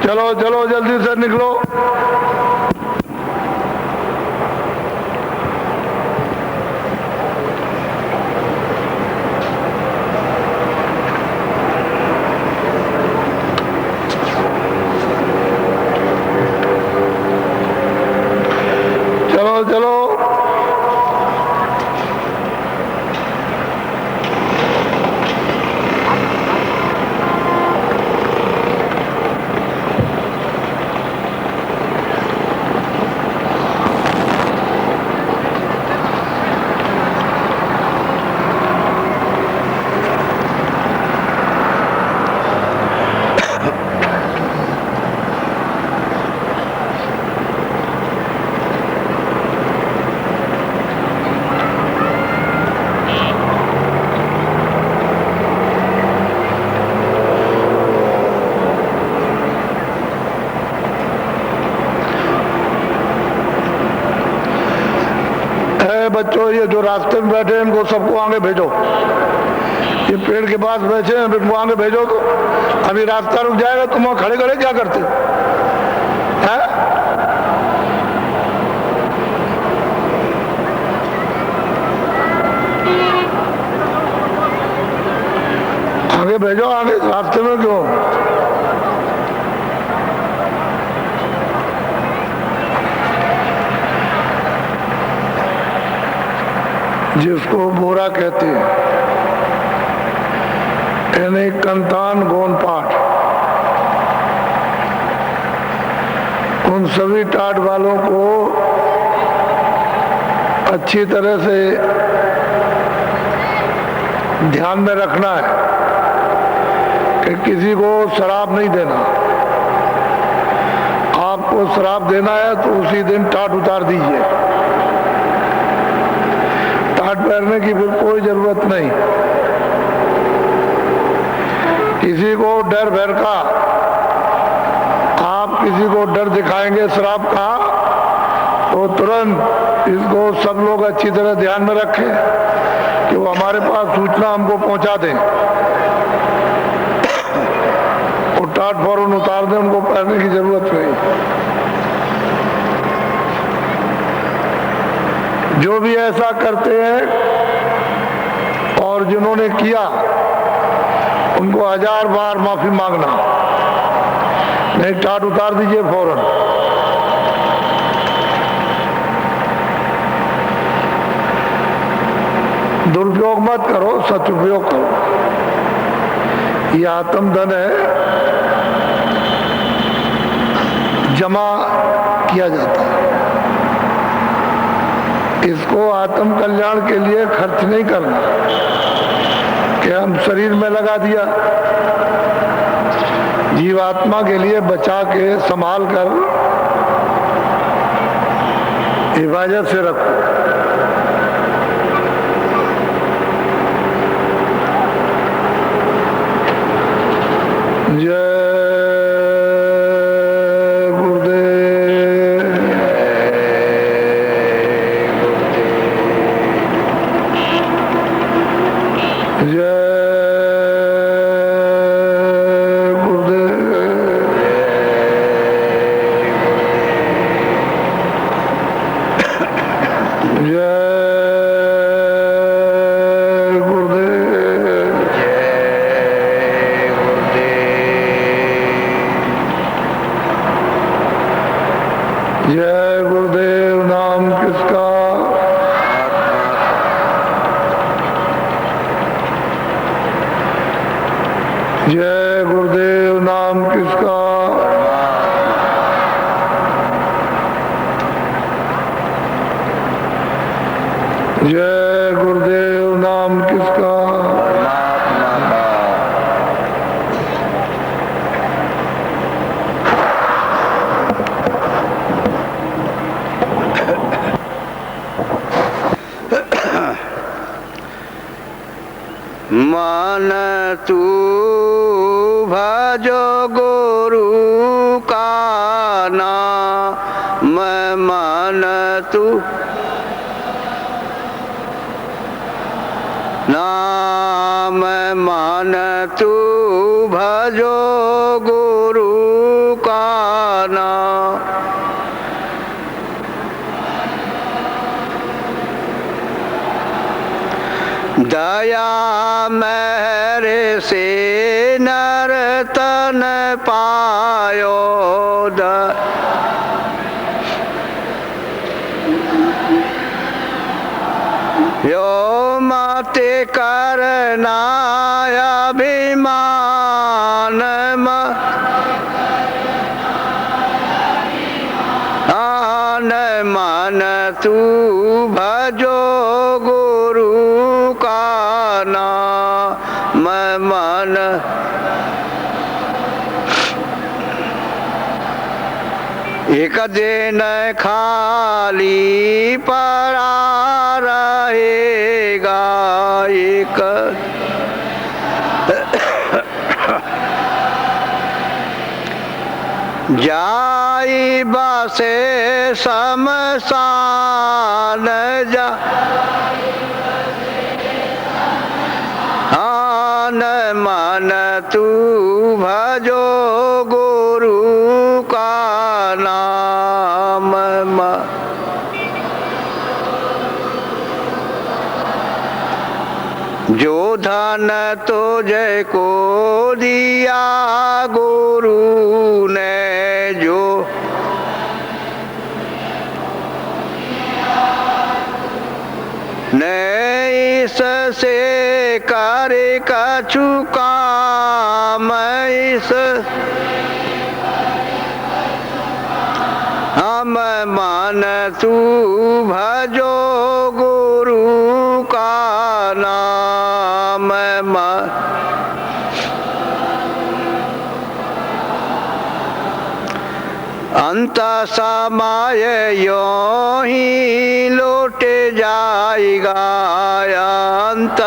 चलो चलो जल्दी से निकलो। चलो चलो बच्चों, ये जो रास्ते में बैठे हैं इनको सबको आगे भेजो। ये पेड़ के पास बैठे हैं, इनको आगे भेजो। तो अभी रास्ता रुक जाएगा, तुम वहां खड़े खड़े क्या करते हैं? आगे भेजो, आगे रास्ते में क्यों? जिसको बोरा कहते हैं, यानी कंतान गोन पाठ, उन सभी टाट वालों को अच्छी तरह से ध्यान में रखना है कि किसी को शराब नहीं देना। आपको शराब देना है तो उसी दिन टाट उतार दीजिए। टाट पहनने की फिर कोई जरूरत नहीं। किसी को डर भर का, आप किसी को डर दिखाएंगे शराब का, तो तुरंत इसको सब लोग अच्छी तरह ध्यान में रखें कि वो हमारे पास सूचना हमको पहुंचा दें और टाट फौरन उतार दें, उनको पहनने की जरूरत नहीं। जो भी ऐसा करते हैं और जिन्होंने किया उनको 1000 बार माफी मांगना, नहीं टाट उतार दीजिए फौरन। दुरुपयोग मत करो, सदुपयोग करो। ये आत्मधन है, जमा किया जाता है। इसको आत्म कल्याण के लिए खर्च नहीं करना कि हम शरीर में लगा दिया। जीवात्मा के लिए बचा के संभाल कर हिफाजत से रखो। जय जय गुरुदेव। नाम किसका? जय गुरुदेव। नाम किसका? जय गुरुदेव। नाम किसका? मन तू भजो गुरु का नाम, मन तू नाम, मन तू भजो गुरु का महर से नर तन पायो यो मते करना अभिमान मन तू भजो गुरु का नाम मन एक दिन खाली पड़ा रहेगा एक जाई बसे शमशान जा मन तू भजो गुरु का नाम जो धन तुझे को दिया गुरु ने जो ने इससे कर कछु काम इस हम मन तू भजो गुरु का नाम अंत समय यो ही लौट जाएगा अंत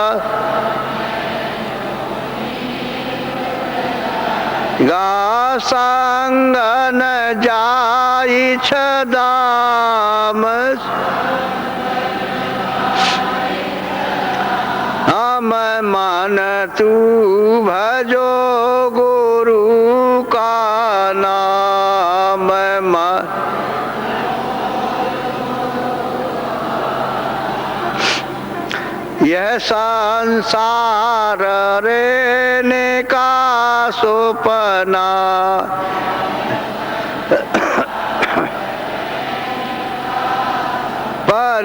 गा संग न जाई छदाम हम मन तू भजो गुरु का नाम यह संसार रहने का सुपना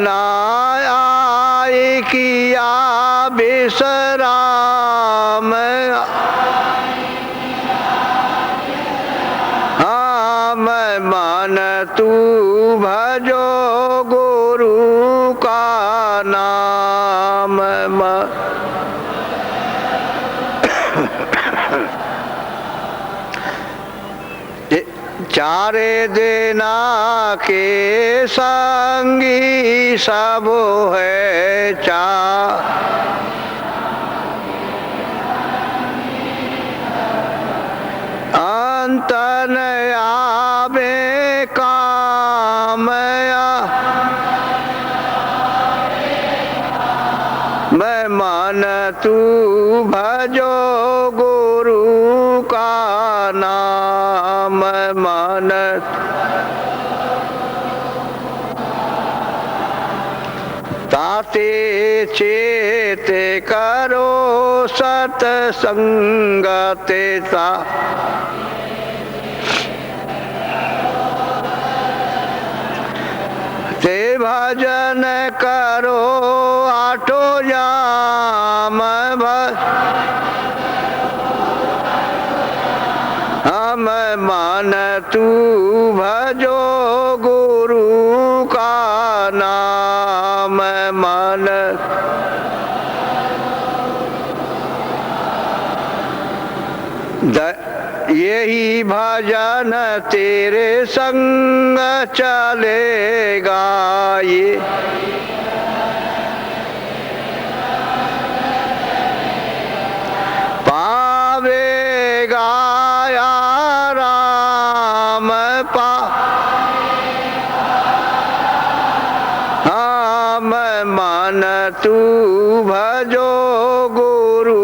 बनाया किया विश्राम हम मन तू भजो गुरु का नाम चारे देना के संगी सब है चा अंत न आवे काम मैं मन तू भजो गुरु का नाम मन ताते चेत करो सत्संगते ता ते भजन करो आठो जाम हम मन तू भजो गुरु का नाम मन यही भजन तेरे संग चलेगा ये पावेगा या राम पा हम मन तू भजो गुरु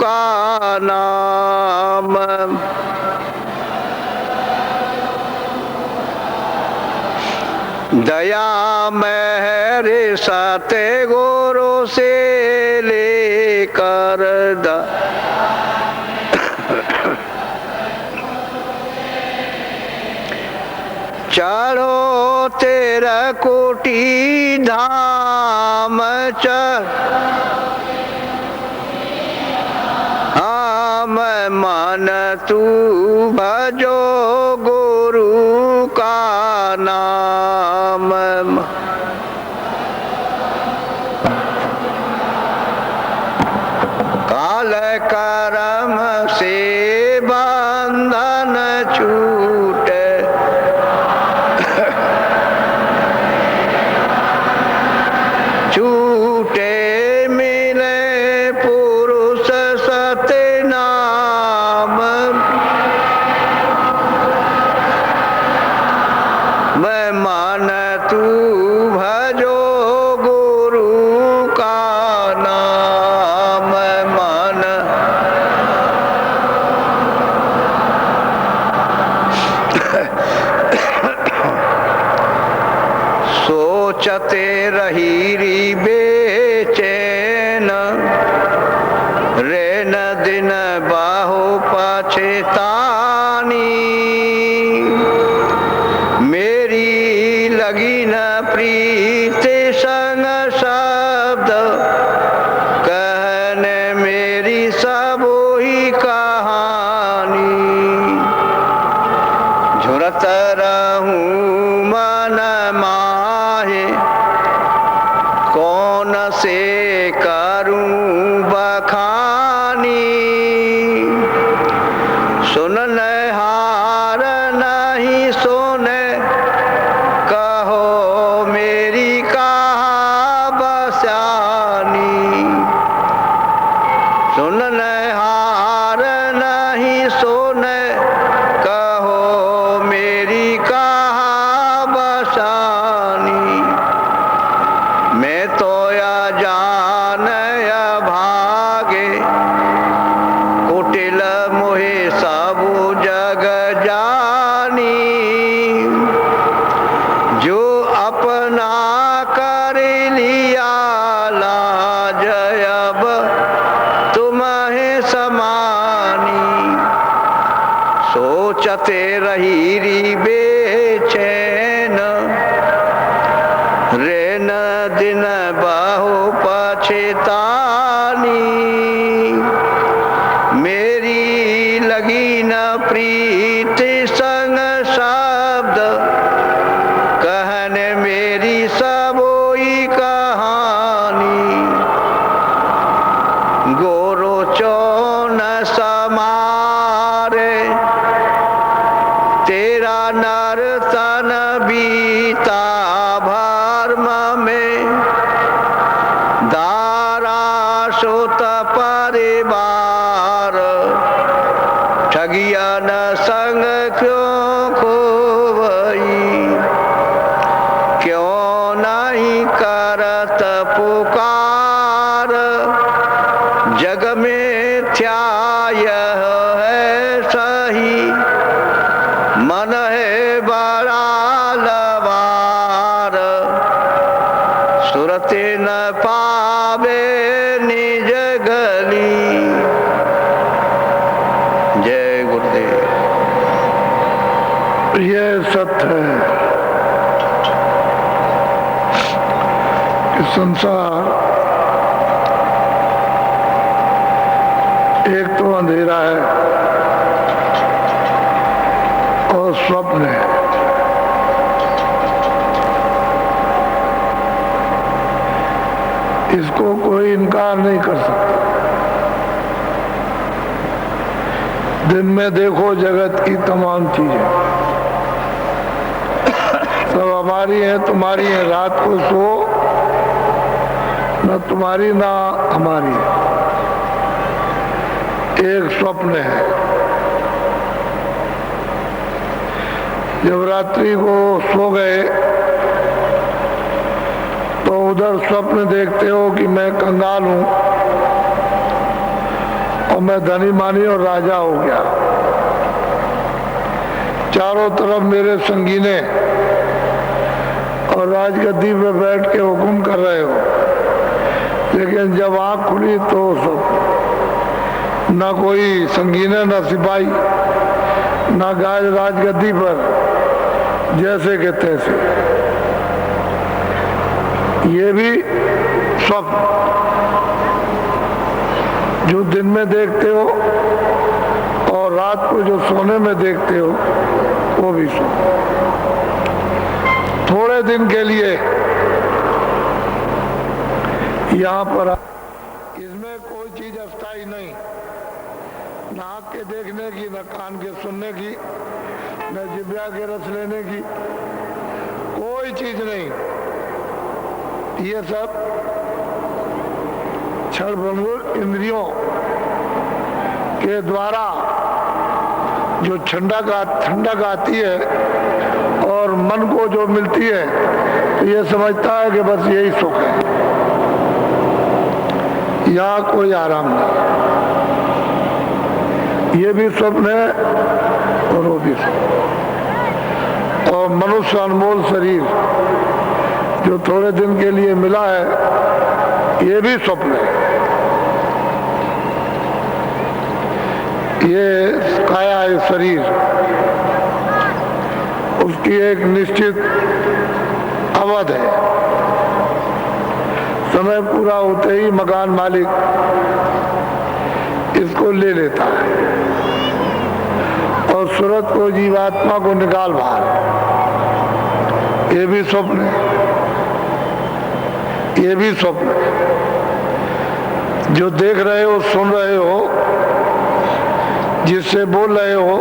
का नाम दया मेहर सते गुरु से लेकर चढ़ो तेरा कोटि धाम चढ़ हम मन तू भजो गुरु का नाम। काल कर्म से बंधन छूटे छूटे मिले पुरुष सत्य नाम। मैं मन तू भजो गुरु का नाम। मन सोचते रही री बेचैन रे न दिन बाहो पछतानी। मेरी लगी न प्रीत संग शब्द कहने मेरी सब ही कहानी। झुरत रहूं मन माहे कौन से करूं बखानी। सुनने हार नहीं सुने कहो मेरी कहा बसानी। सुनने हार नहीं सुने कहो मेरी कहा बसानी। मैं तो या जान या भागे कुटिल मोहे सबु जग जानी। जो अपना कर लिया लाज अब तुम्हें समानी। सोचते रही री बेचैन रे न दिन बाहो पछतानी। मेरी लगी न प्रीत संग शब्द कहने मेरी सबोई कहानी। गोरो चौन समारे तेरा नर तन बीता भर्म में। दारा सोत परिवार ठगिया न संग क्यों खोवई। क्यों नहीं करत पुकार जग में थ्या यह है सही। मन है बड़ा लवार सुरते न पावे निज गली। जय गुरुदेव। ये सत्य है कि संसार एक तो अंधेरा है और स्वप्न है। इसको कोई इनकार नहीं कर सकता। दिन में देखो जगत की तमाम चीजें सब हमारी है तुम्हारी है। रात को सो न तुम्हारी ना हमारी, एक स्वप्न है। जब रात्रि को सो गए तो उधर स्वप्न देखते हो कि मैं कंगाल हूं और मैं धनी मानी और राजा हो गया। चारों तरफ मेरे संगीने और राजगद्दी पे बैठ के हुक्म कर रहे हो। लेकिन जब आंख खुली तो सब ना कोई संगीने, ना सिपाही, ना गाय राजगद्दी पर, जैसे के तैसे। ये भी स्वप्न जो दिन में देखते हो और रात को जो सोने में देखते हो वो भी स्वप्न। थोड़े दिन के लिए यहाँ पर, इसमें कोई चीज अस्थाई नहीं, न आँख के देखने की, न कान के सुनने की, न जिब्या के रस लेने की, कोई चीज नहीं। ये सब क्षण भंगुर इंद्रियों के द्वारा जो ठंडक आती है और मन को जो मिलती है, तो ये समझता है कि बस यही सुख है, यहाँ कोई आराम नहीं। ये भी स्वप्न है और वो भी स्वप्न। और मनुष्य अनमोल शरीर जो थोड़े दिन के लिए मिला है, ये भी स्वप्न है। ये काया है शरीर, उसकी एक निश्चित अवध है। समय पूरा होते ही मकान मालिक इसको ले लेता है और सूरत को, जीवात्मा को निकाल बाहर। ये भी स्वप्न है, ये भी स्वप्न है। जो देख रहे हो, सुन रहे हो, जिससे बोल रहे हो,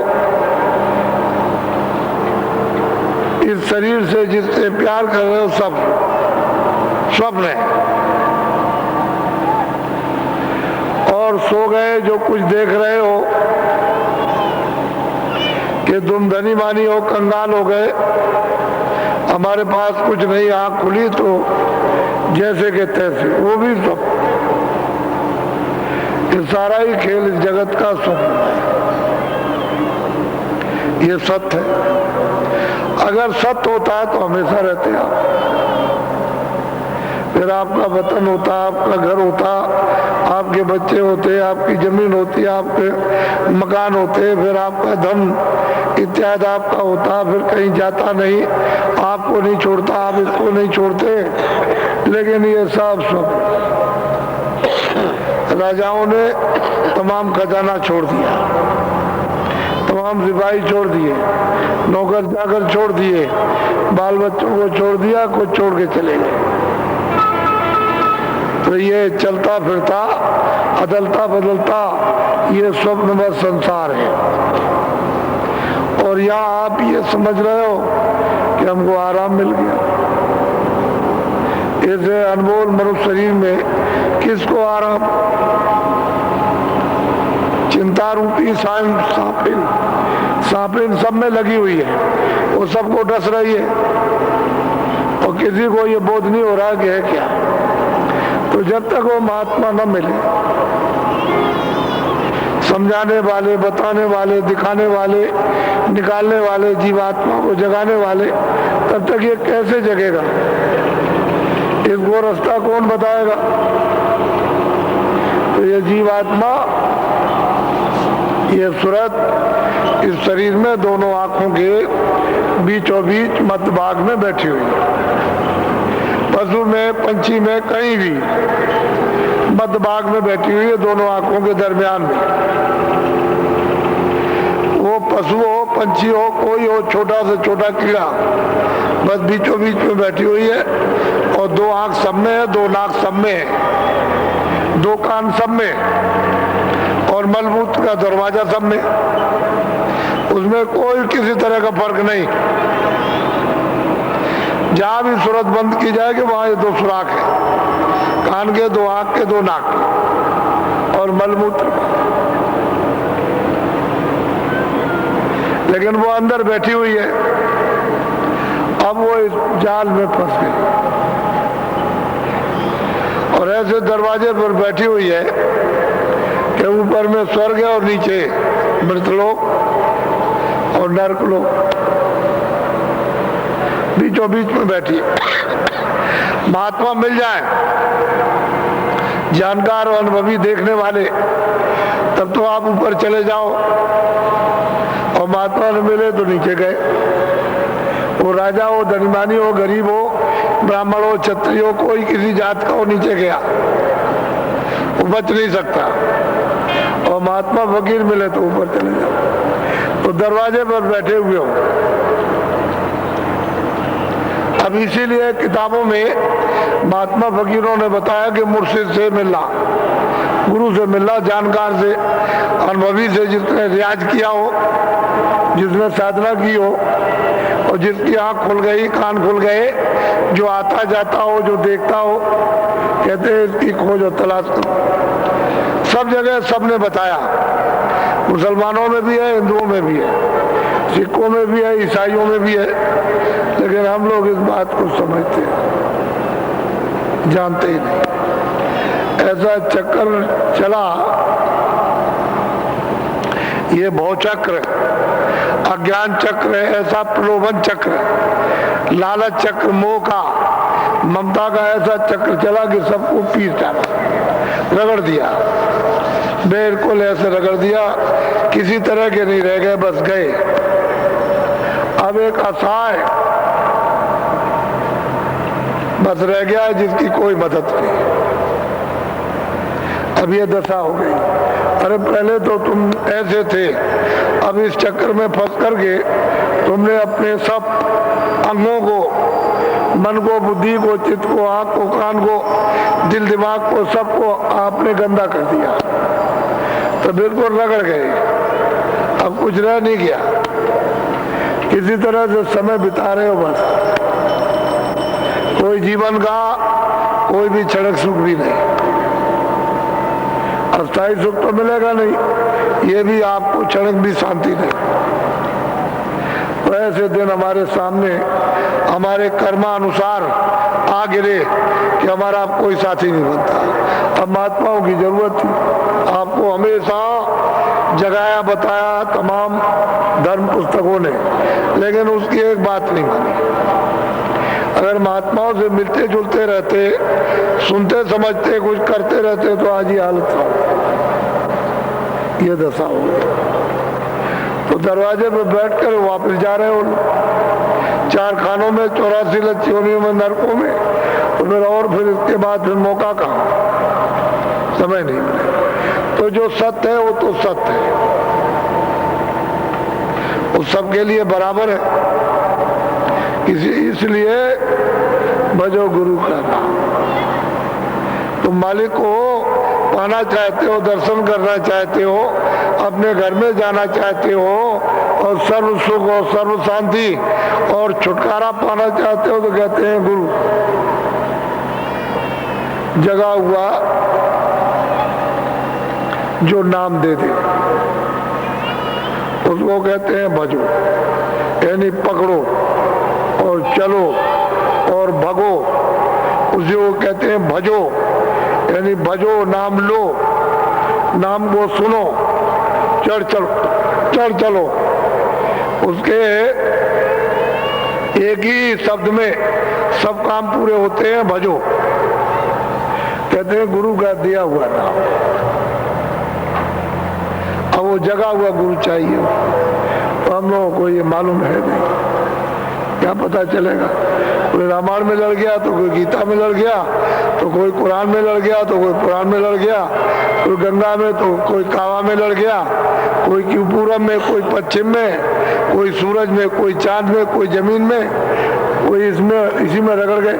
इस शरीर से जिससे प्यार कर रहे हो, सब स्वप्न है। और सो गए जो कुछ देख रहे हो कि तुम धनी मानी हो, कंगाल हो गए, हमारे पास कुछ नहीं, आँख खुली तो जैसे के तैसे, वो भी स्वप्न। ये सारा ही खेल इस जगत का स्वप्न है, ये सत्य है। अगर सत्य होता है तो हमेशा रहते आप, फिर आपका वतन होता, आपका घर होता, आपके बच्चे होते, आपकी जमीन होती, आपके मकान होते, फिर आपका धन इत्यादि आपका होता, फिर कहीं जाता नहीं, आपको नहीं छोड़ता, आप इसको नहीं छोड़ते। लेकिन ये सब राजाओं ने तमाम खजाना छोड़ दिया, तमाम सिपाही छोड़ दिए, नौकर चाकर छोड़ दिए, बाल बच्चों को छोड़ दिया, कुछ छोड़ के चले गए। तो ये चलता फिरता, अदलता बदलता, ये स्वप्नमय संसार है। और यहाँ आप ये समझ रहे हो कि हमको आराम मिल गया। ऐसे अनमोल मनुष्य शरीर में किसको आराम? चिंता रूपी सांपिन सब में लगी हुई है, वो सबको डस रही है और किसी को ये बोध नहीं हो रहा कि है क्या। तो जब तक वो महात्मा न मिले, समझाने वाले, बताने वाले, दिखाने वाले, निकालने वाले, जीवात्मा को जगाने वाले, तब तक ये कैसे जगेगा? इसको रास्ता कौन बताएगा? तो ये जीवात्मा, ये सूरत इस शरीर में दोनों आंखों के बीचों बीच मध्य भाग में बैठी हुई है। पशु में, पंछी में, कहीं भी मध्य भाग में बैठी हुई है, दोनों आंखों के दरमियान में। वो पशु हो, पंछी हो, कोई हो, छोटा से छोटा कीड़ा, बस बीचों बीच में बैठी हुई है। और दो आंख सब में है, दो नाक सब में है, दो कान सब में, और मलमूत्र का दरवाजा सब में। उसमें कोई किसी तरह का फर्क नहीं। जहां भी सूरत बंद की जाएगी वहां ये दो सुराख है, कान के, दो आंख के, दो नाक के और मलमूत्र। लेकिन वो अंदर बैठी हुई है, अब वो इस जाल में फंस गई और ऐसे दरवाजे पर बैठी हुई है कि ऊपर में स्वर्ग है और नीचे मृतलोक और नरकलोक, बीचों बीच में बैठी। महात्मा मिल जाए, जानकार और अनुभवी देखने वाले, तब तो आप ऊपर चले जाओ, और महात्मा ने मिले तो नीचे गए। वो राजा हो, धनीमानी हो, गरीब हो, ब्राह्मण हो, क्षत्रिय हो, कोई किसी जात का हो नीचे गया वो बच नहीं सकता। और महात्मा फकीर मिले तो ऊपर चले जाओ, तो दरवाजे पर बैठे हुए हो। अब इसीलिए किताबों में महात्मा फकीरों ने बताया कि मुर्शिद से मिलना, गुरु से मिलना, जानकार से, अनुभवी से, जिसने रियाज किया हो, जिसने साधना की हो और जिसकी आंख खुल गई, कान खुल गए, जो आता जाता हो, जो देखता हो, कहते हैं इसकी खोज और तलाश करो। सब जगह सबने बताया, मुसलमानों में भी है, हिंदुओं में भी है, सिखों में भी है, ईसाइयों में भी है, लेकिन हम लोग इस बात को समझते हैं, जानते ही नहीं। ऐसा चक्कर चला, ये भव चक्र, अज्ञान चक्र है, ऐसा प्रलोभन चक्र, लालच चक्र, मोह का, ममता का ऐसा चक्र चला कि सबको पीस डाला, रगड़ दिया, बिल्कुल ऐसे रगड़ दिया, किसी तरह के नहीं रह गए, बस गए। अब एक असहाय बस रह गया जिसकी कोई मदद नहीं। अब ये दशा हो गई। अरे पहले तो तुम ऐसे थे, अब इस चक्कर में फंस करके तुमने अपने सब अंगों को, मन को, बुद्धि को, चित्त को, आंख को, कान को, दिल दिमाग को, सबको आपने गंदा कर दिया, तो बिल्कुल रगड़ गए। अब कुछ रह नहीं गया, किसी तरह से समय बिता रहे हो बस। कोई जीवन का कोई भी क्षणिक सुख भी नहीं, अस्थायी सुख तो मिलेगा नहीं, ये भी आपको क्षणिक भी शांति नहीं। तो ऐसे दिन हमारे सामने हमारे कर्मानुसार आ गिरे कि हमारा अब कोई साथी नहीं बनता। अब महात्माओं की जरूरत थी, आपको हमेशा जगाया, बताया तमाम धर्म पुस्तकों ने, लेकिन उसकी एक बात नहीं मानी। अगर महात्माओं से मिलते जुलते रहते, सुनते समझते, कुछ करते रहते, तो आज ही हालत था, ये दशा हो गई। तो दरवाजे पे बैठकर वापस जा रहे हो, 4 खानों में, 84 लच्छियों में, नरकों में, तो फिर इसके बाद फिर मौका कहाँ, समय नहीं मिले। तो जो सत्य है वो तो सत्य है, वो सबके लिए बराबर है। इसलिए भजो गुरु का नाम। तुम मालिक को पाना चाहते हो, दर्शन करना चाहते हो, अपने घर में जाना चाहते हो, और सर्व सुख और सर्व शांति और छुटकारा पाना चाहते हो, तो कहते हैं गुरु। जगा हुआ जो नाम दे दे उसको कहते हैं भजो, यानी पकड़ो और चलो और भगो, उसे वो कहते हैं भजो, यानी भजो, नाम लो, नाम को सुनो, चढ़ चलो। उसके एक ही शब्द में सब काम पूरे होते हैं, भजो। कहते हैं गुरु का दिया हुआ नाम। अब वो जगा हुआ गुरु चाहिए, तो हम लोगों को ये मालूम है नहीं, क्या पता चलेगा। कोई रामायण में लड़ गया, तो कोई गीता में लड़ गया, तो कोई कुरान में लड़ गया, तो कोई पुराण में लड़ गया, कोई गंगा में, तो कोई कावा में लड़ गया, कोई पूरब में, कोई पश्चिम में, कोई सूरज में, कोई चांद में, कोई जमीन में, कोई इसमें, इसी में रगड़ गए।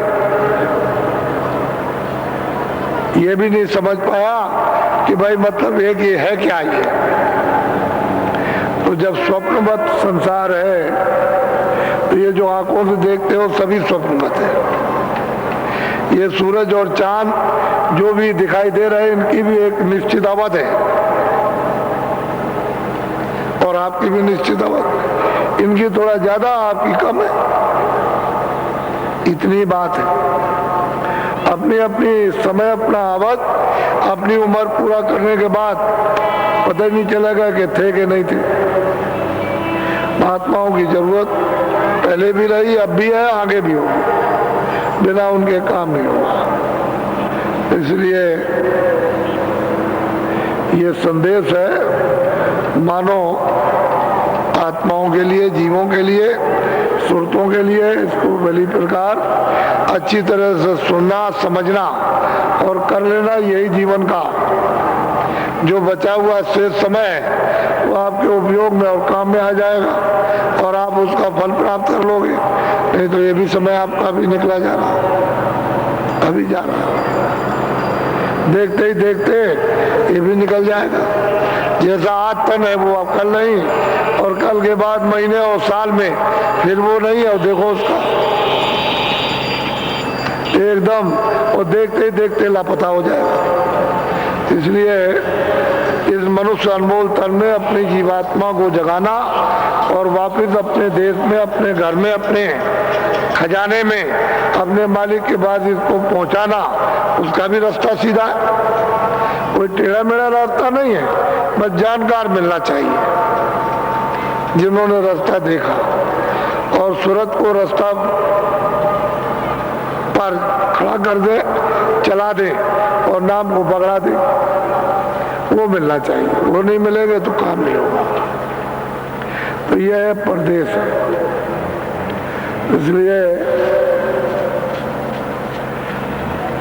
ये भी नहीं समझ पाया कि भाई मतलब एक ये है क्या ये। तो जब स्वप्नवत संसार है, तो ये जो आंखों से देखते हो सभी स्वप्नवत है। ये सूरज और चांद जो भी दिखाई दे रहे हैं, इनकी भी एक निश्चित अवध है, और आपकी भी निश्चित अवध। इनकी थोड़ा ज्यादा, आपकी कम है, इतनी बात है। अपनी अपनी समय, अपना अवध, अपनी उम्र पूरा करने के बाद पता ही नहीं चलेगा कि थे कि नहीं थे। महात्माओं की जरूरत पहले भी रही, अब भी है, आगे भी होगी, बिना उनके काम नहीं होगा। इसलिए ये संदेश है मानो आत्माओं के लिए, जीवों के लिए, सुरतों के लिए इसको भली प्रकार अच्छी तरह से सुनना, समझना और कर लेना। यही जीवन का जो बचा हुआ शेष समय है वो आपके उपयोग में और काम में आ जाएगा और आप उसका फल प्राप्त कर लोगे। नहीं तो ये भी समय आपका भी निकला जा रहा, अभी जा रहा, देखते ही देखते ये भी निकल जाएगा। जैसा आज तन है वो अब कल नहीं, और कल के बाद महीने और साल में फिर वो नहीं है। और देखो उसका एकदम और देखते ही देखते लापता हो जाएगा। इसलिए इस मनुष्य अनमोल तन में अपनी जीवात्मा को जगाना और वापस अपने देश में, अपने घर में, अपने खजाने में, अपने मालिक के पास इसको पहुंचाना, उसका भी रास्ता सीधा है, कोई टेढ़ा मेढ़ा रास्ता नहीं है। बस जानकार मिलना चाहिए जिन्होंने रास्ता देखा और सूरत को रास्ता पर खड़ा कर दे, चला दे और नाम को पकड़ा दे, वो मिलना चाहिए। वो नहीं मिलेगा तो काम नहीं होगा। तो यह है परदेश है। इसलिए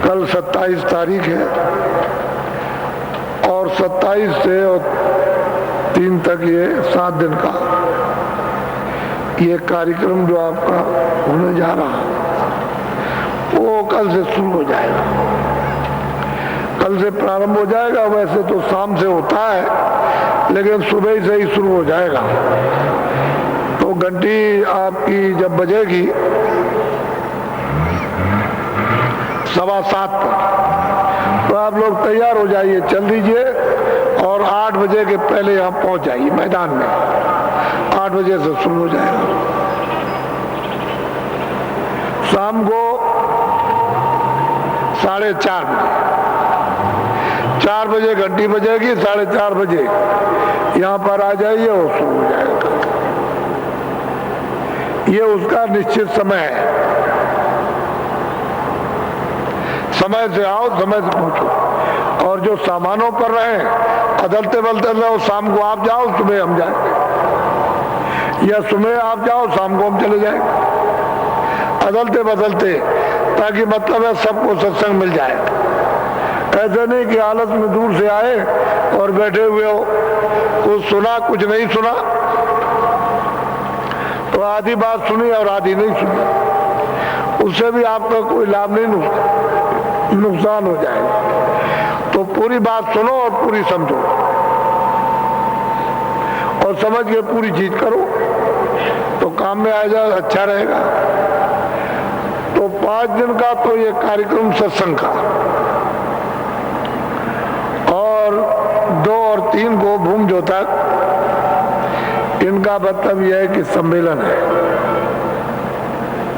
कल 27 तारीख है और 27 से और 3 तक ये 7 दिन का ये कार्यक्रम जो आपका होने जा रहा है वो कल से शुरू हो जाएगा। कल से प्रारंभ हो जाएगा। वैसे तो शाम से होता है लेकिन सुबह से ही शुरू हो जाएगा। तो घंटी आपकी जब बजेगी 7:15 पर तो आप लोग तैयार हो जाइए, चल दीजिए और 8 बजे के पहले यहाँ पहुंच जाइए मैदान में। 8 बजे से शुरू हो जाएगा। शाम को 4:30 बजे, 4 बजे घंटी बजेगी, 4:30 बजे यहाँ पर आ जाइए और शुरू हो जाएगा। ये उसका निश्चित समय है। समय से आओ, समय से पहुंचो। और जो सामानों पर रहे अदलते बदलते रहो, शाम को आप जाओ, सुबह हम जाएंगे, या सुबह आप जाओ, शाम को हम चले जाएंगे, अदलते बदलते, ताकि मतलब है सबको सत्संग मिल जाए। ऐसा नहीं कि हालत में दूर से आए और बैठे हुए हो, कुछ सुना कुछ नहीं सुना, तो आधी बात सुनी और आधी नहीं सुनी, उससे भी आपका कोई लाभ नहीं, नुकसान हो जाएगा। तो पूरी बात सुनो और पूरी समझो और समझ के पूरी चीज करो तो काम में आ जाए, अच्छा रहेगा। तो 5 दिन का तो ये कार्यक्रम सत्संग का, और 2 और 3 को भूम जो तक, इनका मतलब यह है कि सम्मेलन है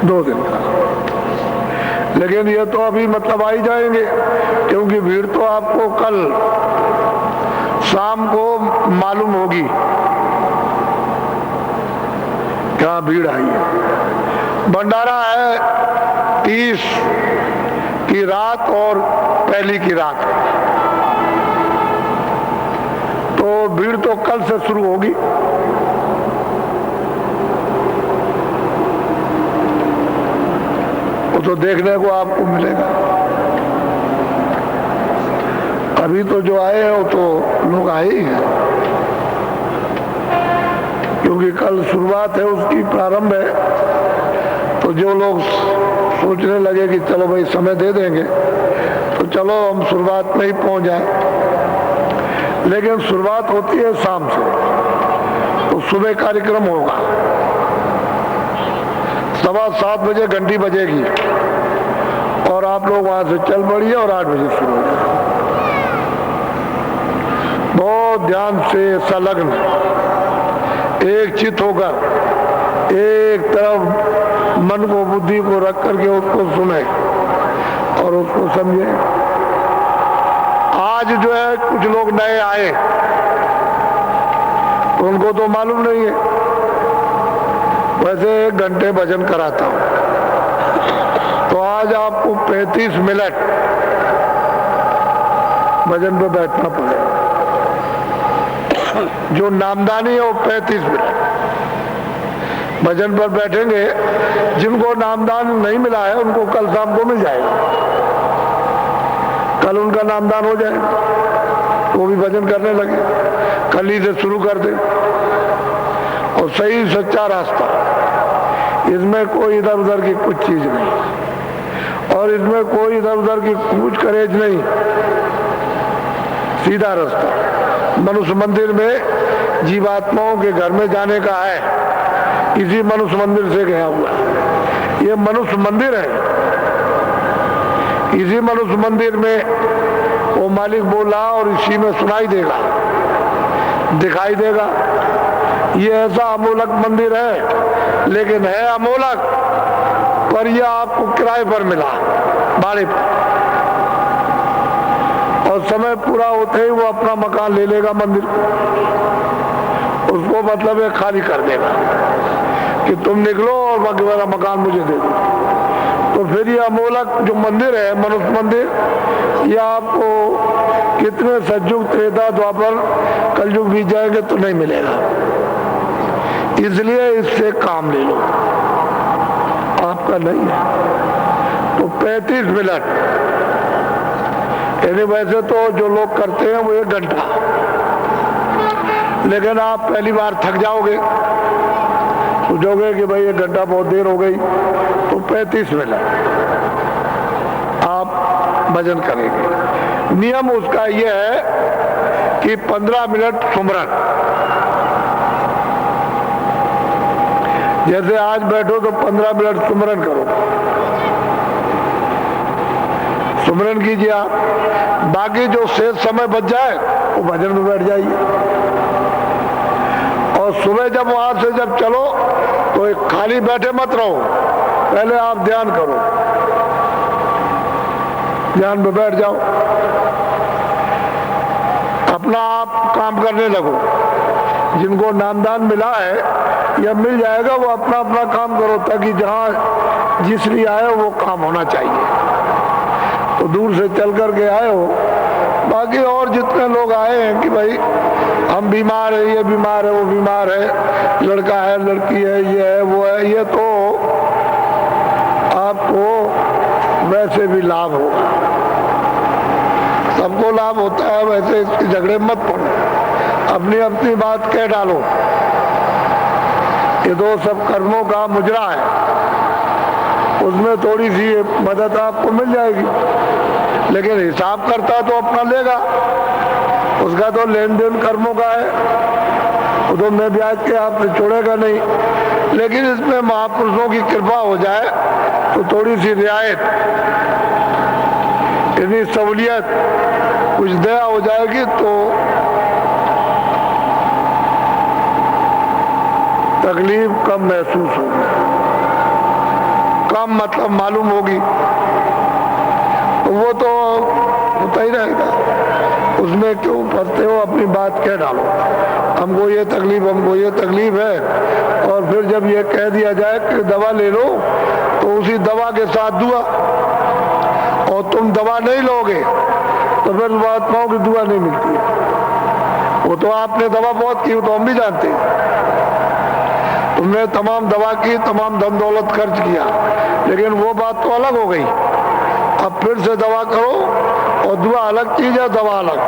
2 दिन का। लेकिन ये तो अभी मतलब आ ही जाएंगे, क्योंकि भीड़ तो आपको कल शाम को मालूम होगी क्या भीड़ आई है। भंडारा है 30 की रात और पहली की रात, तो भीड़ तो कल से शुरू होगी। वो तो देखने को आपको मिलेगा। अभी तो जो आए हैं वो तो लोग आए ही हैं, क्योंकि कल शुरुआत है उसकी, प्रारंभ है। तो जो लोग सोचने लगे कि चलो भाई समय दे देंगे तो चलो हम शुरुआत में ही पहुंच जाए, लेकिन शुरुआत होती है शाम से, तो सुबह कार्यक्रम होगा। 7:15 बजे घंटी बजेगी और आप लोग वहां से चल पड़िए और 8 बजे शुरू हो जाए। बहुत ध्यान से संलग्न एक चित होकर एक तरफ मन को, बुद्धि को रख करके उसको सुने और उसको समझे। आज जो है कुछ लोग नए आए तो उनको तो मालूम नहीं है। वैसे 1 घंटे भजन कराता हूं, तो आज आपको 35 मिनट भजन पे बैठना पड़ेगा। जो नामदानी है वो 35 मिनट, भजन पर बैठेंगे, जिनको नामदान नहीं मिला है उनको कल शाम को मिल जाएगा, कल उनका नामदान हो जाएगा, वो भी भजन करने लगे, कल ही से शुरू कर दे। और सही सच्चा रास्ता, इसमें कोई इधर उधर की कुछ चीज नहीं, और इसमें कोई इधर उधर की कूच करेज नहीं, सीधा रास्ता। मनुष्य मंदिर में जीवात्माओं के घर में जाने का है, इसी मनुष्य मंदिर से गया हुआ है। ये मनुष्य मंदिर है, इसी मनुष्य मंदिर में वो मालिक बोला और इसी में सुनाई देगा, दिखाई देगा। ये ऐसा अमोलक मंदिर है, लेकिन है अमोलक, पर यह आपको किराए पर मिला, भाड़े पर, और समय पूरा होते ही वो अपना मकान ले लेगा मंदिर को, उसको मतलब है खाली कर देगा कि तुम निकलो और बाकी मेरा मकान मुझे दे दो। तो फिर ये अमोलक जो मंदिर है, मनुष्य मंदिर, ये आपको कितने सतयुग, त्रेता, द्वापर, कलयुग बीत जाएंगे तो नहीं मिलेगा। इसलिए इससे काम ले लो, आपका नहीं है। तो 35 मिनट, यानी वैसे तो जो लोग करते हैं वो 1 घंटा, लेकिन आप पहली बार थक जाओगे, सोचोगे कि भाई 1 घंटा बहुत देर हो गई, तो 35 मिनट आप भजन करेंगे। नियम उसका यह है कि 15 मिनट सुमरन, जैसे आज बैठो तो 15 मिनट सुमरन करो, सुमरन कीजिए आप, बाकी जो शेष समय बच जाए वो भजन में बैठ जाइए। और सुबह जब वहां से जब चलो तो एक खाली बैठे मत रहो, पहले आप ध्यान करो, ध्यान में बैठ जाओ, अपना आप काम करने लगो। जिनको नामदान मिला है या मिल जाएगा वो अपना अपना काम करो, ताकि जहां जिस लिए आए वो काम होना चाहिए। तो दूर से चल करके आए हो, बाकी और जितने लोग आए हैं कि भाई हम बीमार है, ये बीमार है, वो बीमार है, लड़का है, लड़की है, ये है, वो है, ये तो आपको वैसे भी लाभ होगा, सबको लाभ होता है, वैसे इसके झगड़े मत पड़ो, अपनी अपनी बात कह डालो। ये तो सब कर्मों का मुजरा है, उसमें थोड़ी सी मदद आपको मिल जाएगी, लेकिन हिसाब करता तो अपना लेगा, उसका तो लेन देन कर्मों का है, वो तो मैं ब्याज के आपसे छोड़ेगा नहीं। लेकिन इसमें महापुरुषों की कृपा हो जाए तो थोड़ी सी रियायत, इतनी सहूलियत, कुछ दया हो जाएगी तो तकलीफ कम महसूस होगी, कम मतलब मालूम होगी, वो तो होता ही रहेगा, उसमें क्यों फंसते हो, अपनी बात कह डालो, हमको ये तकलीफ, हमको ये तकलीफ है, और फिर जब ये कह दिया जाए कि दवा ले लो, तो उसी दवा के साथ दुआ, और तुम दवा नहीं लोगे तो फिर महात्माओं की दुआ नहीं मिलती। वो तो आपने दवा बहुत की, तो हम भी जानते हैं, तुमने तमाम दवा की, तमाम धन दौलत खर्च किया, लेकिन वो बात तो अलग हो गई। अब फिर से दवा करो, और दुआ अलग चीज है, दवा अलग,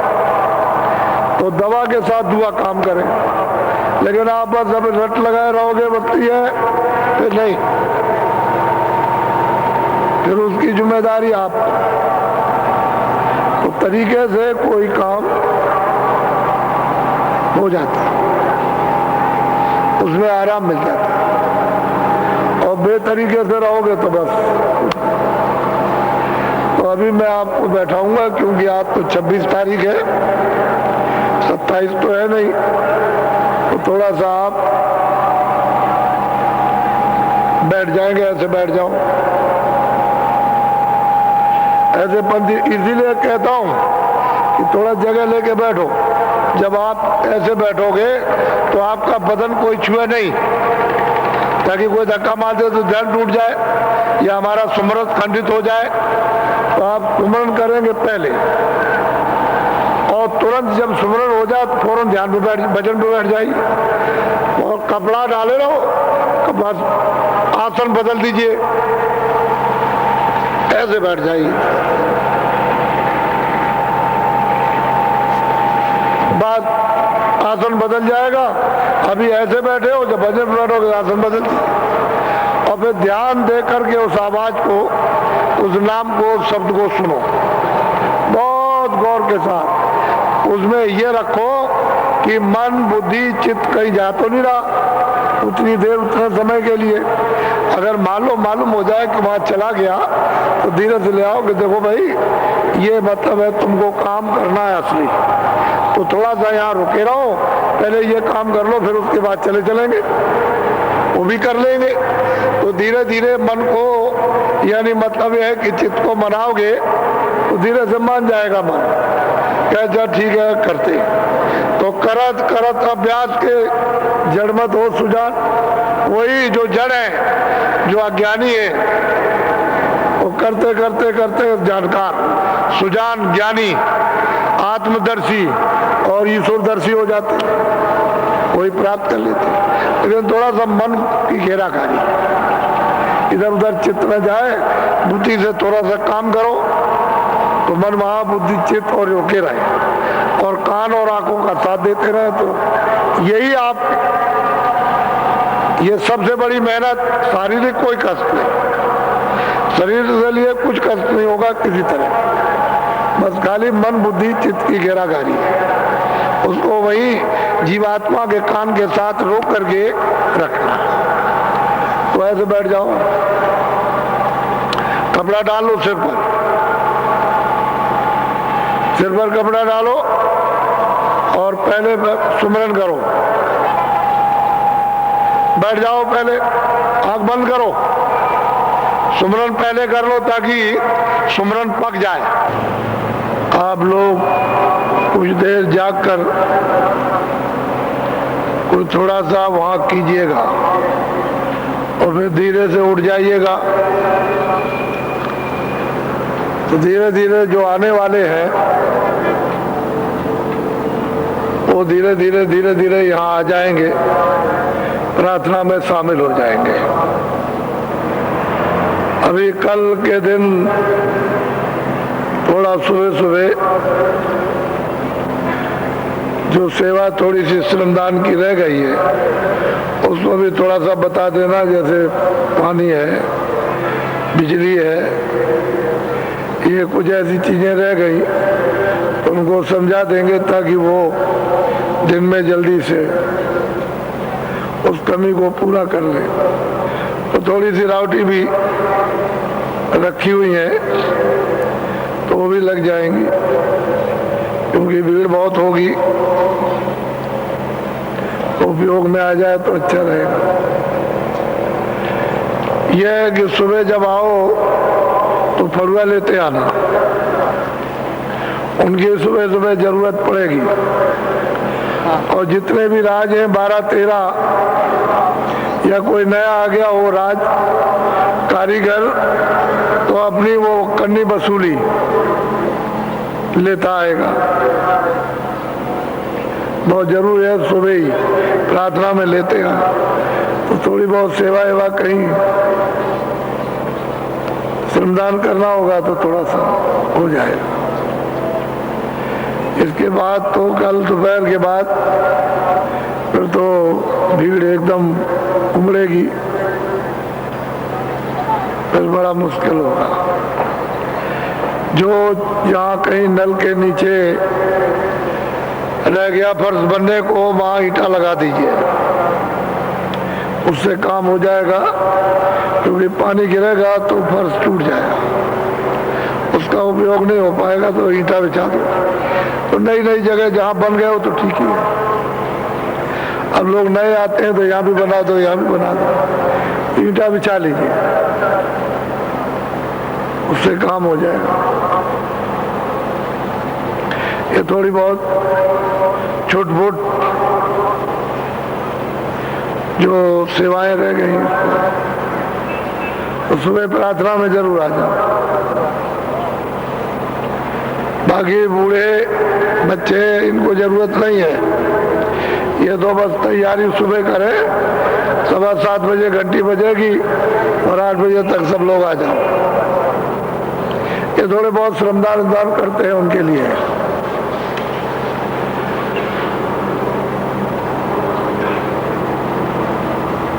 तो दवा के साथ दुआ काम करे। लेकिन आप बस अभी रट लगाए रहोगे, बत्ती है, फिर नहीं, फिर उसकी जिम्मेदारी आप। तो तरीके से कोई काम हो जाता है, उसमें आराम मिल जाता है, और बेतरीके से रहोगे तो बस। तो अभी मैं आपको बैठाऊंगा, क्योंकि आज तो 26 तारीख है, 27 तो है नहीं, तो थोड़ा सा आप बैठ जाएंगे, ऐसे बैठ जाओ, ऐसे पंथी। इसीलिए कहता हूं कि थोड़ा जगह लेके बैठो। जब आप ऐसे बैठोगे तो आपका बदन कोई छुए नहीं, ताकि कोई धक्का मार दे तो ध्यान टूट जाए या हमारा सुमरन खंडित हो जाए। तो आप सुमरन करेंगे पहले, और तुरंत जब सुमरन हो जाए तो फौरन ध्यान पे बैठ, भजन पे बैठ जाइए, और कपड़ा डाले रहो, बस आसन बदल दीजिए, ऐसे बैठ जाइए। बात आसन बदल जाएगा। अभी ऐसे बैठे हो, जब भजन बैठोगे आसन बदल दीजिए और फिर ध्यान दे करके उस आवाज को, उस नाम को, उस शब्द को सुनो बहुत गौर के साथ। उसमें ये रखो कि मन बुद्धि चित्त कहीं जा तो नहीं रहा उतनी देर, उतने समय के लिए। अगर मालूम हो जाए कि वहां चला गया तो धीरे से ले आओ कि देखो भाई ये मतलब है तुमको काम करना है असली, तो थोड़ा सा यहाँ रुके रहो, पहले ये काम कर लो, फिर उसके बाद चलेंगे, वो भी कर लेंगे। तो धीरे धीरे मन को, यानी मतलब यह है कि चित्त को मनाओगे तो धीरे से मान जाएगा मन, क्या ठीक है करते। तो करत करत अभ्यास के जड़ मत हो सुजान, वही जो जड़ है, जो अज्ञानी है, वो करते करते करते जानकार, सुजान, ज्ञानी, आत्मदर्शी और ईश्वरदर्शी हो जाते, वही प्राप्त कर लेते। लेकिन थोड़ा सा मन की घेराकारी, इधर उधर चित्त न जाए, बुद्धि से थोड़ा सा काम करो तो मन वहां बुद्धि चित्त और रोके रहे और कान और आंखों का साथ देते रहे। तो यही आप, ये सबसे बड़ी मेहनत, शारीरिक कोई कष्ट नहीं, शरीर के लिए कुछ कष्ट नहीं होगा किसी तरह, बस खाली मन बुद्धि चित्त की घेराकारी है, उसको वही जीवात्मा के कान के साथ रोक करके रखना। तो ऐसे बैठ जाओ, कपड़ा डालो सिर पर कपड़ा डालो और पहले सुमरन करो। बैठ जाओ, पहले आंख बंद करो, सुमरन पहले कर लो ताकि सुमरन पक जाए। आप लोग कुछ देर जाग कर कुछ थोड़ा सा वहां कीजिएगा और फिर धीरे से उठ जाइएगा। तो धीरे धीरे जो आने वाले हैं वो धीरे धीरे यहाँ आ जाएंगे, प्रार्थना में शामिल हो जाएंगे। अभी कल के दिन थोड़ा सुबह जो सेवा थोड़ी सी श्रमदान की रह गई है उसको भी थोड़ा सा बता देना, जैसे पानी है, बिजली है, ये कुछ ऐसी चीजें रह गई तो उनको समझा देंगे ताकि वो दिन में जल्दी से उस कमी को पूरा कर ले। तो थोड़ी सी रावटी भी रखी हुई है तो वो भी लग जाएंगी, क्योंकि भीड़ बहुत होगी, तो उपयोग में आ जाए तो अच्छा रहेगा। यह है कि सुबह जब आओ तो फरुआ लेते आना, उनकी सुबह जरूरत पड़ेगी। और जितने भी राज हैं 12-13, या कोई नया आ गया हो राज कारीगर, तो अपनी वो कन्नी वसूली लेता आएगा। बहुत जरूरी है सुबह ही प्रार्थना में लेते हैं, तो थोड़ी बहुत सेवा एवा कहीं श्रमदान करना होगा तो थोड़ा सा हो जाएगा। इसके बाद तो कल दोपहर के बाद फिर तो भीड़ एकदम उमड़ेगी, फिर बड़ा मुश्किल होगा। जो यहाँ कहीं नल के नीचे रह गया फर्श बनने को, वहाँ ईंटा लगा दीजिए, उससे काम हो जाएगा, क्योंकि पानी गिरेगा तो फर्श टूट जाएगा, उसका उपयोग नहीं हो पाएगा। तो ईंटा बिछा दो। तो नई नई जगह जहाँ बन गए हो तो ठीक ही है। अब लोग नए आते हैं तो यहाँ भी बना दो, यहाँ भी बना दो, ईंटा बिछा लीजिए, उससे काम हो जाएगा। ये थोड़ी बहुत छोट-मोट जो सेवाएं रह गई तो सुबह प्रार्थना में जरूर आ जाओ। बाकी बूढ़े बच्चे इनको जरूरत नहीं है, ये तो बस तैयारी सुबह करें, 7:15 बजे घंटी बजेगी और 8 बजे तक सब लोग आ जाओ। ये थोड़े बहुत श्रमदान इंतजाम करते हैं उनके लिए।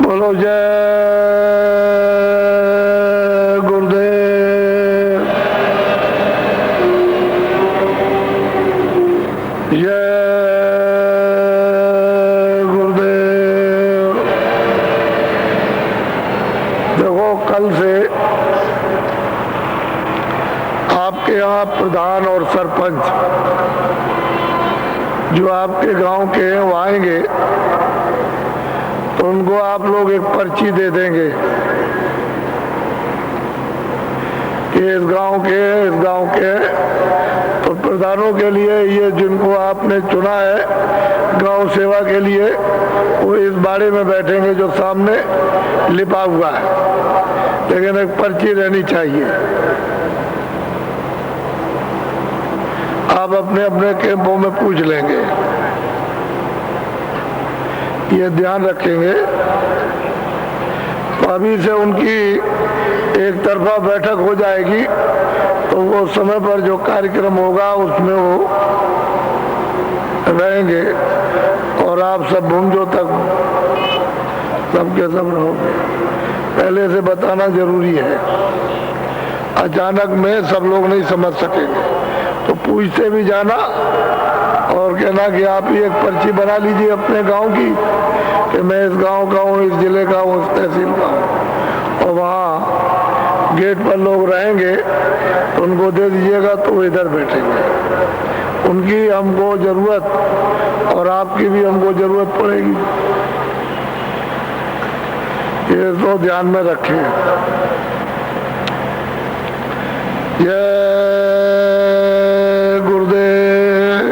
बोलो जय गुरुदेव, जय गुरुदेव। देखो कल से आपके यहाँ प्रधान और सरपंच जो आपके गांव के हैं वो आएंगे, तो उनको आप लोग एक पर्ची दे देंगे कि इस गांव के तो प्रधानों के लिए ये जिनको आपने चुना है गांव सेवा के लिए, वो इस बाड़े में बैठेंगे जो सामने लिपा हुआ है, लेकिन एक पर्ची रहनी चाहिए। आप अपने अपने कैंपों में पूछ लेंगे, ये ध्यान रखेंगे। तो अभी से उनकी एक तरफा बैठक हो जाएगी, तो वो समय पर जो कार्यक्रम होगा उसमें वो रहेंगे और आप सब भूंजो तक सबके सब रहोगे। पहले से बताना जरूरी है, अचानक में सब लोग नहीं समझ सकेंगे, तो पूछते भी जाना और कहना कि आप ही एक पर्ची बना लीजिए अपने गांव की कि मैं इस गांव का हूँ, इस जिले का हूँ, इस तहसील का हूँ। और वहाँ गेट पर लोग रहेंगे तो उनको दे दीजिएगा, तो वो इधर बैठेंगे। उनकी हमको जरूरत और आपकी भी हमको जरूरत पड़ेगी, ये तो ध्यान में रखें। जय गुरुदेव।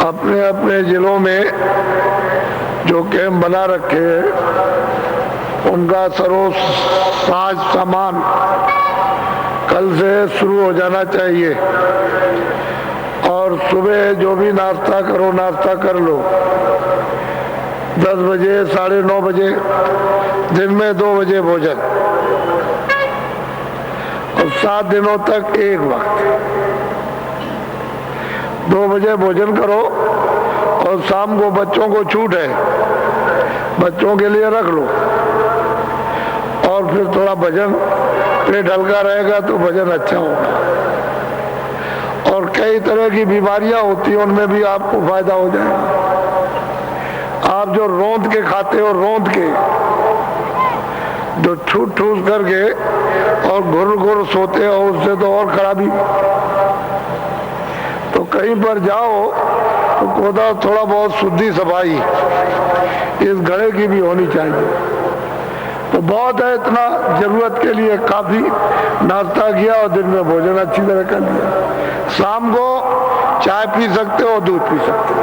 अपने अपने जिलों में जो कैंप बना रखे हैं उनका सरो साज सामान कल से शुरू हो जाना चाहिए। और सुबह जो भी नाश्ता करो, नाश्ता कर लो 10 बजे, 9:30 बजे, दिन में 2 बजे भोजन, और 7 दिनों तक एक वक्त 2 बजे भोजन करो। और शाम को बच्चों को छूट है, बच्चों के लिए रख लो, और फिर थोड़ा भजन, पेट हल्का रहेगा तो भजन अच्छा होगा। और कई तरह की बीमारियां होती हैं, उनमें भी आपको फायदा हो जाएगा। आप जो रोंद के खाते हो, रोंद के जो ठूस ठूस करके और घुर घुर सोते हो, उससे तो और खराबी। तो कहीं पर जाओ तो कोदा थोड़ा बहुत शुद्धि सफाई इस घड़े की भी होनी चाहिए। तो बहुत है, इतना जरूरत के लिए काफी। नाश्ता किया और दिन में भोजन अच्छी तरह कर लिया। शाम को चाय पी सकते हो, दूध पी सकते हो।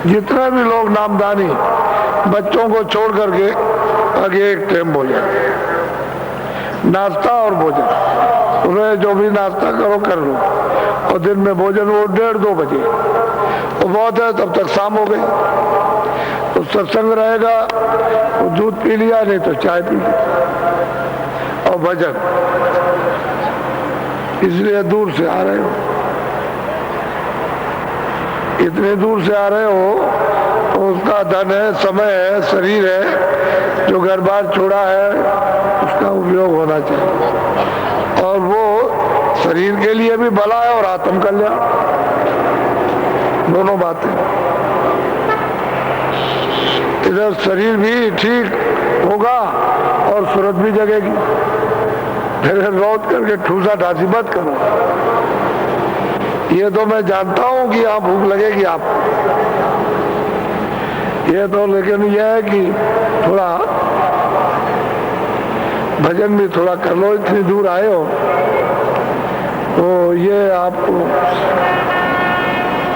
जितने भी लोग नामदानी बच्चों को छोड़ करके आगे एक टाइम भोजन, नाश्ता और भोजन। सुबह जो भी नाश्ता करो कर लो, और दिन में भोजन वो 1:30-2 बजे। तो बहुत है, तब तक शाम हो गई। तो सत्संग रहेगा तो दूध पी लिया, नहीं तो चाय पी ली, और भजन। इसलिए दूर से आ रहे हो, इतने दूर से आ रहे हो तो उसका धन है, समय है, शरीर है, जो घर बार छोड़ा है उसका उपयोग होना चाहिए। और वो शरीर के लिए भी भला है और आत्म कल्याण, दोनों बातें। इधर शरीर भी ठीक होगा और सूरत भी जगेगी। फिर रोज करके ठूसा ढांसी मत करो। ये तो मैं जानता हूं कि यहाँ भूख लगेगी आपको, ये तो, लेकिन यह है कि थोड़ा भजन भी थोड़ा कर लो। इतनी दूर आए हो तो ये आपको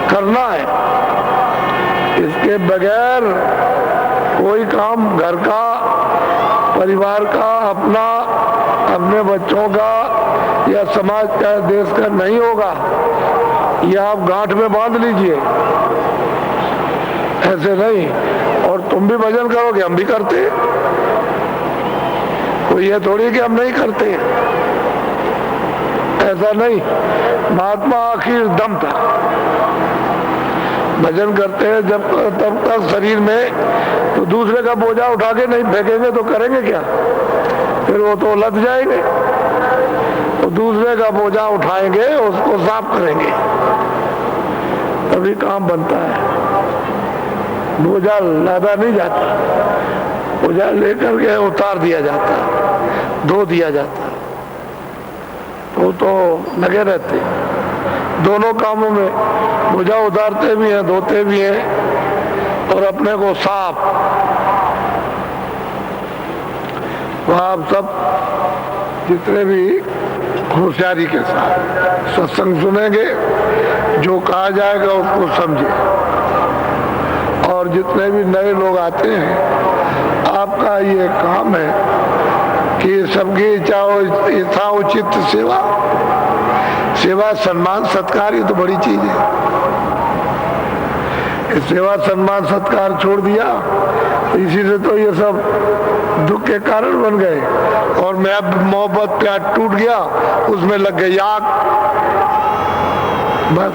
करना है। इसके बगैर कोई काम घर का, परिवार का, अपना अपने बच्चों का या समाज का देश का नहीं होगा, ये आप गांठ में बांध लीजिए, ऐसे नहीं। और तुम भी भजन करोगे, हम भी करते हैं, कोई ये थोड़ी कि हम नहीं करते हैं, ऐसा नहीं। महात्मा आखिर दम था, भजन करते हैं जब तब तक शरीर में, तो दूसरे का बोझा उठा के नहीं फेंकेंगे तो करेंगे क्या, फिर वो तो लद जाएंगे। तो दूसरे का बोझा उठाएंगे, उसको साफ करेंगे, तभी काम बनता है। बोझा लादा नहीं जाता, बोझा लेकर के उतार दिया जाता, धो दिया जाता, तो लगे रहते दोनों कामों में, बोझा उतारते भी हैं, धोते भी हैं और अपने को साफ। वह आप सब जितने भी होशियारी के साथ सत्संग सुनेंगे, जो कहा जाएगा उसको समझे। और जितने भी नए लोग आते हैं, आपका ये काम है कि सबकी इच्छा उचित सेवा, सेवा सम्मान सत्कार, ये तो बड़ी चीज है। इस सेवा सम्मान सत्कार छोड़ दिया, इसी से तो ये सब दुख के कारण बन गए। और मैं अब मोहब्बत प्यार टूट गया, उसमें लग गई आग, बस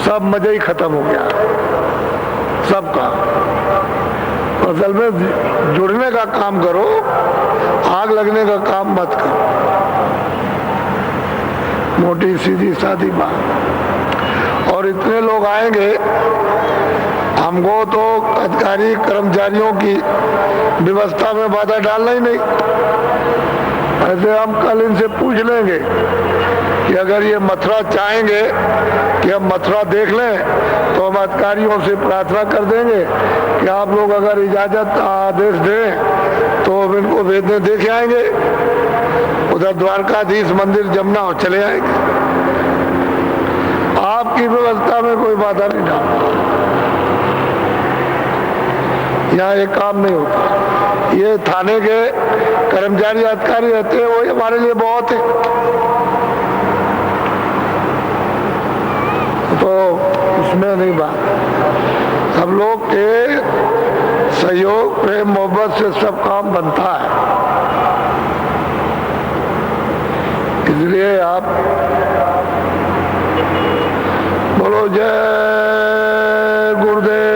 सब मजा ही खत्म हो गया सबका। असल में जुड़ने का काम करो, आग लगने का काम मत करो। मोटी सीधी सादी बात। और इतने लोग आएंगे, हमको तो अधिकारी कर्मचारियों की व्यवस्था में बाधा डालना ही नहीं। ऐसे हम कल इनसे पूछ लेंगे कि अगर ये मथुरा चाहेंगे कि हम मथुरा देख लें, तो हम अधिकारियों से प्रार्थना कर देंगे कि आप लोग अगर इजाजत आदेश दें तो हम इनको भेजने देख आएंगे। उधर द्वारकाधीश मंदिर जमुना और चले आएंगे। आपकी व्यवस्था में कोई बाधा नहीं डालता, यहाँ ये काम नहीं होता। ये थाने के कर्मचारी अधिकारी रहते हैं, वही हमारे लिए बहुत है। तो उसमें नहीं बात, सब लोग के सहयोग प्रेम मोहब्बत से सब काम बनता है। इसलिए आप बोलो जय गुरुदेव।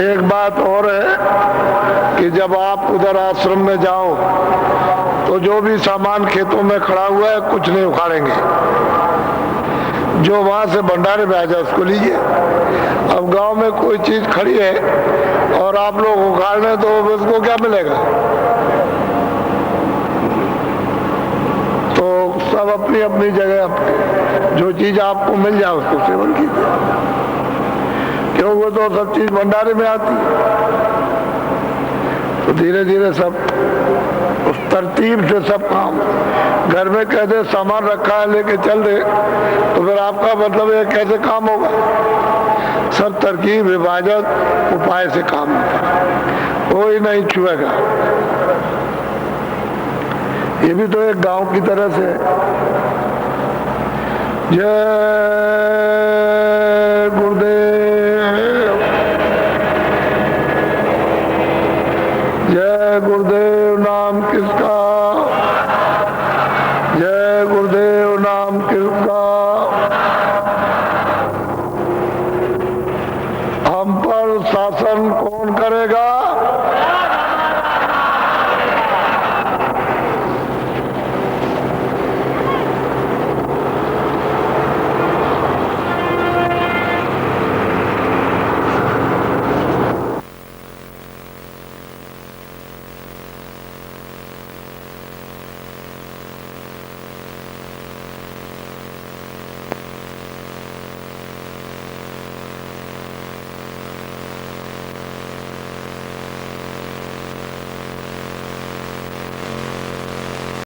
एक बात और है कि जब आप उधर आश्रम में जाओ तो जो भी सामान खेतों में खड़ा हुआ है कुछ नहीं उखाड़ेंगे। जो वहां से भंडारे में आ जाए उसको लीजिए। अब गांव में कोई चीज खड़ी है और आप लोग उखाड़ लें तो उसको क्या मिलेगा? तो सब अपनी अपनी जगह जो चीज आपको मिल जाए उसको सेवन कीजिए, क्योंकि तो सब चीज भंडारे में आती है। तो धीरे धीरे सब उस तरतीब से सब काम। घर में कैसे सामान रखा है लेके चल रहे, तो फिर आपका मतलब है कैसे काम होगा? सब तरकीब हिफाजत उपाय से काम होता है, कोई नहीं छुएगा। ये भी तो एक गांव की तरह से। जय गुरुदेव, जय गुरुदेव नाम किसका, जय गुरुदेव नाम किसका।